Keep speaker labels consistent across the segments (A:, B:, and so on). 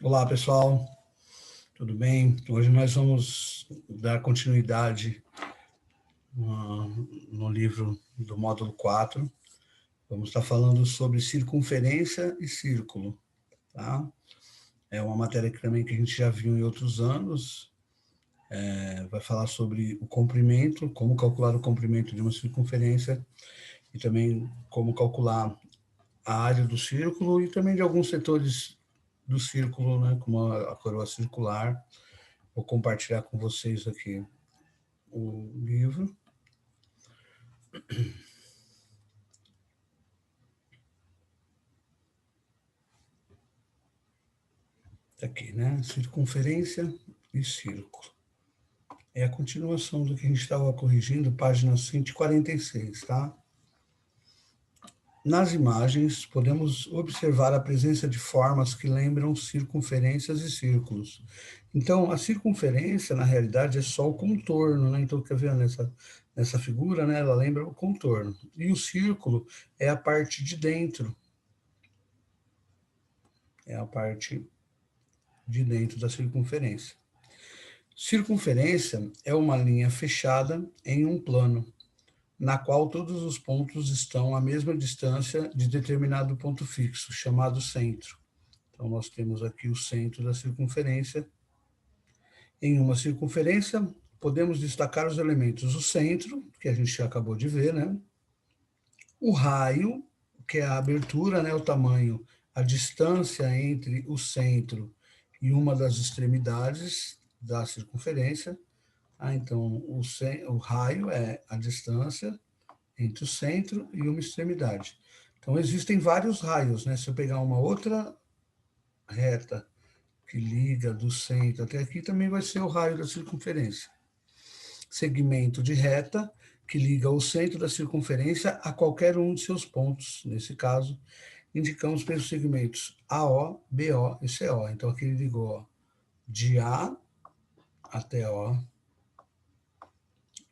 A: Olá, pessoal, tudo bem? Hoje nós vamos dar continuidade no livro do módulo 4. Vamos estar falando sobre circunferência e círculo, tá? É uma matéria que também que a gente já viu em outros anos. Vai falar sobre o comprimento, como calcular o comprimento de uma circunferência e também como calcular a área do círculo e também de alguns setores do círculo, né, como a coroa circular. Vou compartilhar com vocês aqui o livro. Aqui, né? Circunferência e círculo. É a continuação do que a gente estava corrigindo, página 146, tá? Nas imagens, podemos observar a presença de formas que lembram circunferências e círculos. Então, a circunferência, na realidade, é só o contorno, né? Então, quer ver nessa figura, né? Ela lembra o contorno. E o círculo é a parte de dentro. É a parte de dentro da circunferência. Circunferência é uma linha fechada em um plano, na qual todos os pontos estão à mesma distância de determinado ponto fixo, chamado centro. Então, nós temos aqui o centro da circunferência. Em uma circunferência, podemos destacar os elementos: o centro, que a gente já acabou de ver, né? O raio, que é a abertura, né? O tamanho, a distância entre o centro e uma das extremidades da circunferência. Então, o raio é a distância entre o centro e uma extremidade. Então, existem vários raios, né? Se eu pegar uma outra reta que liga do centro até aqui, também vai ser o raio da circunferência. Segmento de reta que liga o centro da circunferência a qualquer um de seus pontos. Nesse caso, indicamos pelos segmentos AO, BO e CO. Então, aqui ele ligou ó, de A até O,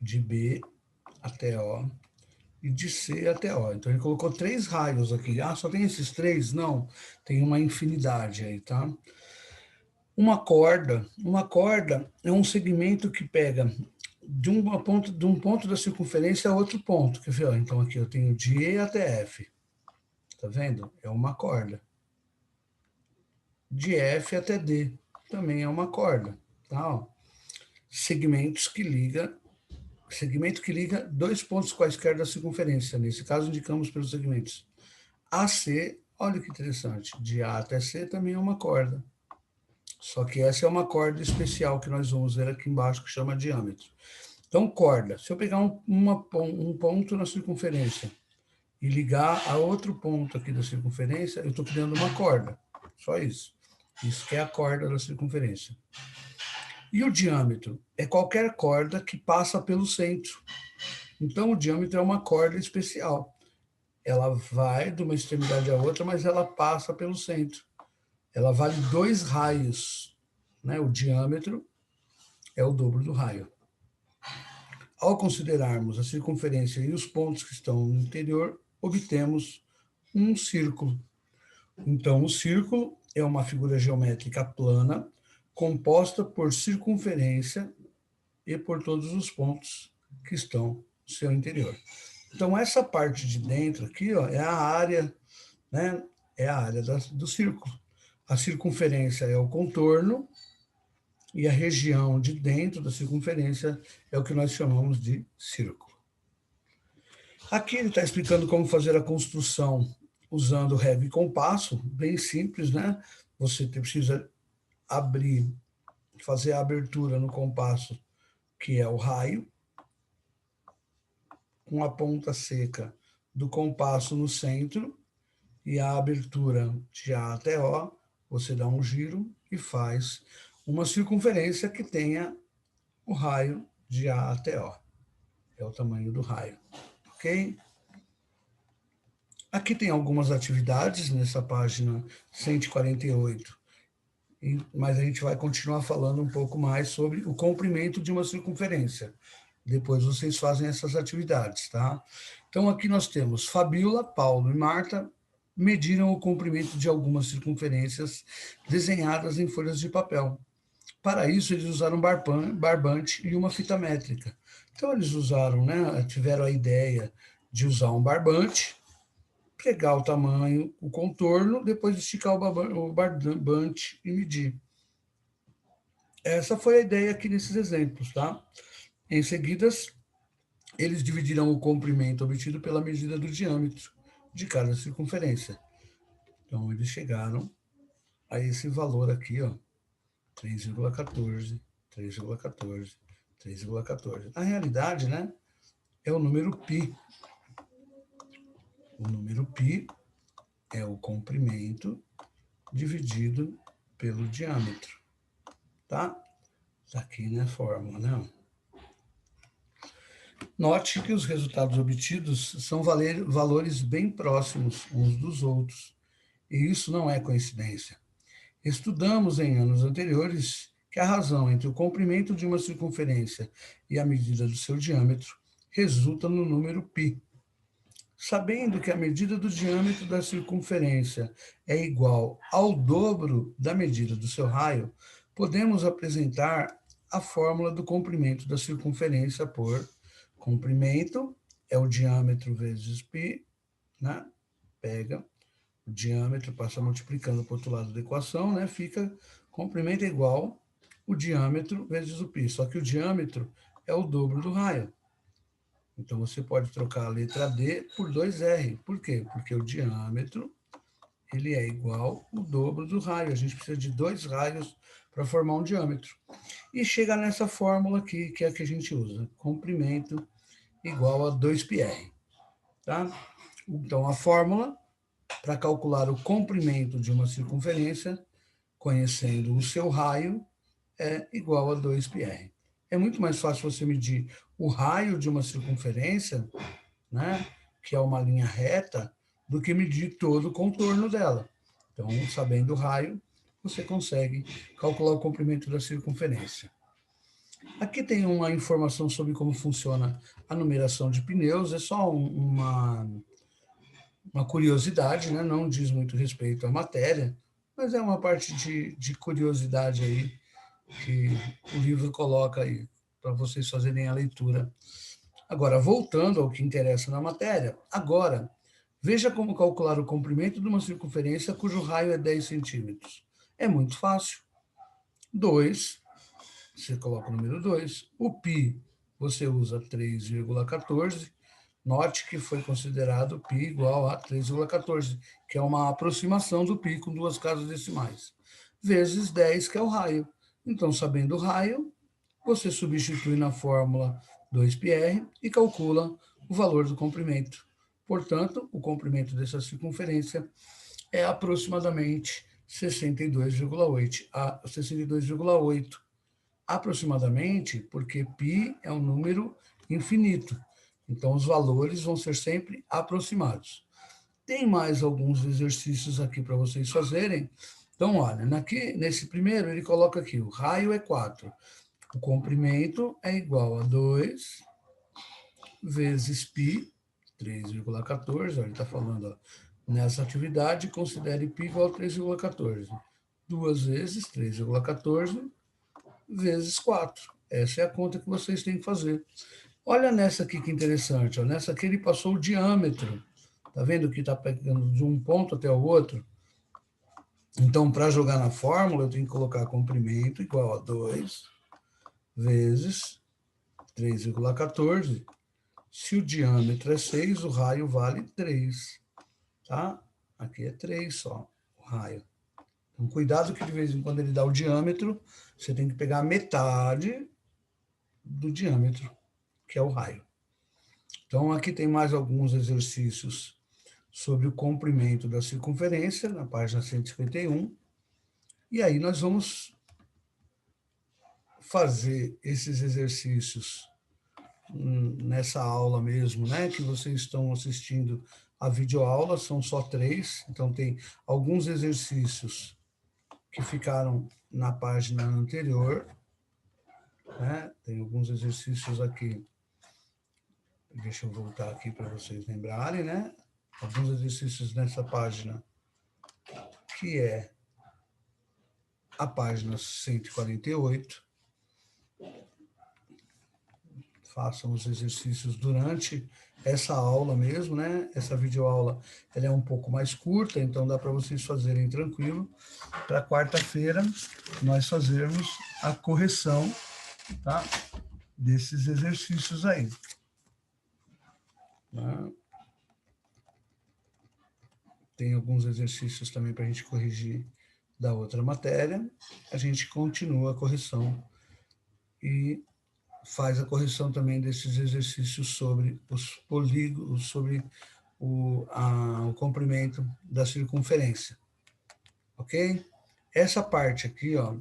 A: de B até O e de C até O. Então, ele colocou 3 raios aqui. Ah, só tem esses 3? Não, tem uma infinidade aí, tá? Uma corda é um segmento que pega de um ponto da circunferência a outro ponto. Quer ver? Então, aqui eu tenho de E até F. Tá vendo? É uma corda. De F até D também é uma corda. Tá? Segmento que liga 2 pontos quaisquer da circunferência. Nesse caso, indicamos pelos segmentos AC. Olha que interessante. De A até C também é uma corda. Só que essa é uma corda especial que nós vamos ver aqui embaixo, que chama diâmetro. Então, corda. Se eu pegar um ponto na circunferência e ligar a outro ponto aqui da circunferência, eu estou criando uma corda. Só isso. Isso que é a corda da circunferência. E o diâmetro? É qualquer corda que passa pelo centro. Então, o diâmetro é uma corda especial. Ela vai de uma extremidade à outra, mas ela passa pelo centro. Ela vale 2 raios. Né? O diâmetro é o dobro do raio. Ao considerarmos a circunferência e os pontos que estão no interior, obtemos um círculo. Então, o círculo é uma figura geométrica plana, composta por circunferência e por todos os pontos que estão no seu interior. Então, essa parte de dentro aqui ó, é a área, né? É a área do círculo. A circunferência é o contorno, e a região de dentro da circunferência é o que nós chamamos de círculo. Aqui ele está explicando como fazer a construção usando régua e compasso, bem simples, né? Você precisa fazer a abertura no compasso, que é o raio, com a ponta seca do compasso no centro, e a abertura de A até O, você dá um giro e faz uma circunferência que tenha o raio de A até O. É o tamanho do raio, ok? Aqui tem algumas atividades nessa página 148, mas a gente vai continuar falando um pouco mais sobre o comprimento de uma circunferência. Depois vocês fazem essas atividades, tá? Então aqui nós temos Fabiola, Paulo e Marta mediram o comprimento de algumas circunferências desenhadas em folhas de papel. Para isso, eles usaram um barbante e uma fita métrica. Então, eles usaram, né, tiveram a ideia de usar um barbante, pegar o tamanho, o contorno, depois esticar o barbante e medir. Essa foi a ideia aqui nesses exemplos, tá? Em seguida, eles dividiram o comprimento obtido pela medida do diâmetro de cada circunferência. Então, eles chegaram a esse valor aqui, ó, 3,14, 3,14, 3,14. Na realidade, né, é o número π. O número π é o comprimento dividido pelo diâmetro, tá? Está aqui na fórmula, né? Note que os resultados obtidos são valores bem próximos uns dos outros, e isso não é coincidência. Estudamos em anos anteriores que a razão entre o comprimento de uma circunferência e a medida do seu diâmetro resulta no número π. Sabendo que a medida do diâmetro da circunferência é igual ao dobro da medida do seu raio, podemos apresentar a fórmula do comprimento da circunferência por comprimento é o diâmetro vezes π, né? Pega o diâmetro, passa multiplicando para o outro lado da equação, né? Fica comprimento é igual o diâmetro vezes o π, só que o diâmetro é o dobro do raio. Então, você pode trocar a letra D por 2R. Por quê? Porque o diâmetro ele é igual ao dobro do raio. A gente precisa de 2 raios para formar um diâmetro. E chega nessa fórmula aqui, que é a que a gente usa. Comprimento igual a 2πr. Tá? Então, a fórmula para calcular o comprimento de uma circunferência, conhecendo o seu raio, é igual a 2πr. É muito mais fácil você medir o raio de uma circunferência, né, que é uma linha reta, do que medir todo o contorno dela. Então, sabendo o raio, você consegue calcular o comprimento da circunferência. Aqui tem uma informação sobre como funciona a numeração de pneus, é só uma curiosidade, né? Não diz muito respeito à matéria, mas é uma parte de curiosidade aí que o livro coloca aí para vocês fazerem a leitura. Agora, voltando ao que interessa na matéria, agora, veja como calcular o comprimento de uma circunferência cujo raio é 10 centímetros. É muito fácil. 2, você coloca o número 2. O π, você usa 3,14. Note que foi considerado π igual a 3,14, que é uma aproximação do π com 2 casas decimais, vezes 10, que é o raio. Então, sabendo o raio, você substitui na fórmula 2πr e calcula o valor do comprimento. Portanto, o comprimento dessa circunferência é aproximadamente 62,8. Aproximadamente, porque π é um número infinito. Então, os valores vão ser sempre aproximados. Tem mais alguns exercícios aqui para vocês fazerem. Então, olha, nesse primeiro, ele coloca aqui, o raio é 4. O comprimento é igual a 2 vezes π, 3,14. Ele está falando, ó, nessa atividade, considere π igual a 3,14. 2 vezes 3,14 vezes 4. Essa é a conta que vocês têm que fazer. Olha nessa aqui que interessante. Ó. Nessa aqui ele passou o diâmetro. Tá vendo que está pegando de um ponto até o outro? Então, para jogar na fórmula, eu tenho que colocar comprimento igual a 2 vezes 3,14. Se o diâmetro é 6, o raio vale 3. Tá? Aqui é 3 só, o raio. Então, cuidado que de vez em quando ele dá o diâmetro, você tem que pegar a metade do diâmetro, que é o raio. Então, aqui tem mais alguns exercícios sobre o comprimento da circunferência, na página 151. E aí nós vamos fazer esses exercícios nessa aula mesmo, né? Que vocês estão assistindo a videoaula, são só 3. Então, tem alguns exercícios que ficaram na página anterior, né? Tem alguns exercícios aqui. Deixa eu voltar aqui para vocês lembrarem, né? alguns exercícios nessa página, que é a página 148. Façam os exercícios durante essa aula mesmo, né? Essa videoaula, ela é um pouco mais curta, então dá para vocês fazerem tranquilo. Para quarta-feira, nós fazermos a correção, tá? Desses exercícios aí. Tá? Tem alguns exercícios também para a gente corrigir da outra matéria. A gente continua a correção e faz a correção também desses exercícios sobre os polígonos, sobre o comprimento da circunferência. Ok? Essa parte aqui, ó,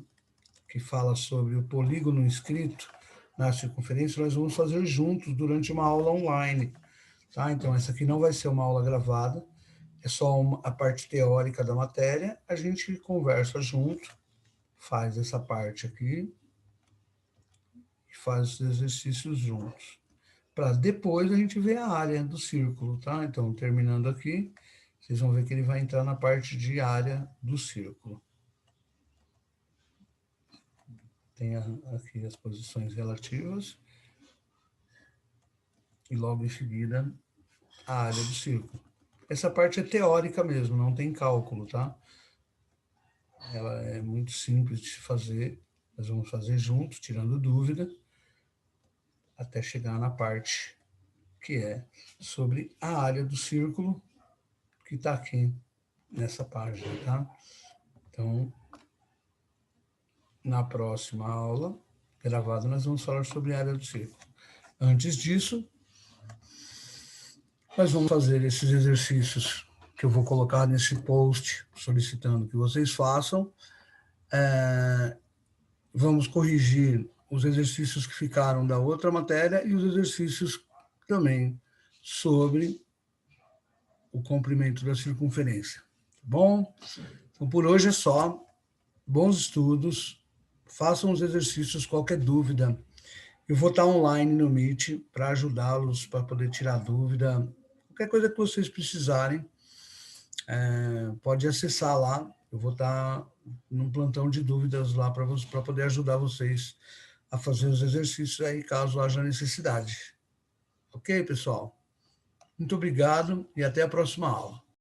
A: que fala sobre o polígono inscrito na circunferência, nós vamos fazer juntos durante uma aula online. Tá? Então, essa aqui não vai ser uma aula gravada, é só a parte teórica da matéria, a gente conversa junto, faz essa parte aqui, e faz os exercícios juntos. Para depois a gente ver a área do círculo, tá? Então, terminando aqui, vocês vão ver que ele vai entrar na parte de área do círculo. Tem aqui as posições relativas. E logo em seguida, a área do círculo. Essa parte é teórica mesmo, não tem cálculo, tá? Ela é muito simples de se fazer. Nós vamos fazer juntos, tirando dúvida, até chegar na parte que é sobre a área do círculo, que está aqui nessa página, tá? Então, na próxima aula gravada, nós vamos falar sobre a área do círculo. Antes disso, nós vamos fazer esses exercícios que eu vou colocar nesse post, solicitando que vocês façam. Vamos corrigir os exercícios que ficaram da outra matéria e os exercícios também sobre o comprimento da circunferência. Tá bom? Então, por hoje é só. Bons estudos. Façam os exercícios, qualquer dúvida. Eu vou estar online no Meet para ajudá-los, para poder tirar dúvida. Qualquer coisa que vocês precisarem, pode acessar lá. Eu vou estar num plantão de dúvidas lá para poder ajudar vocês a fazer os exercícios aí, caso haja necessidade. Ok, pessoal? Muito obrigado e até a próxima aula.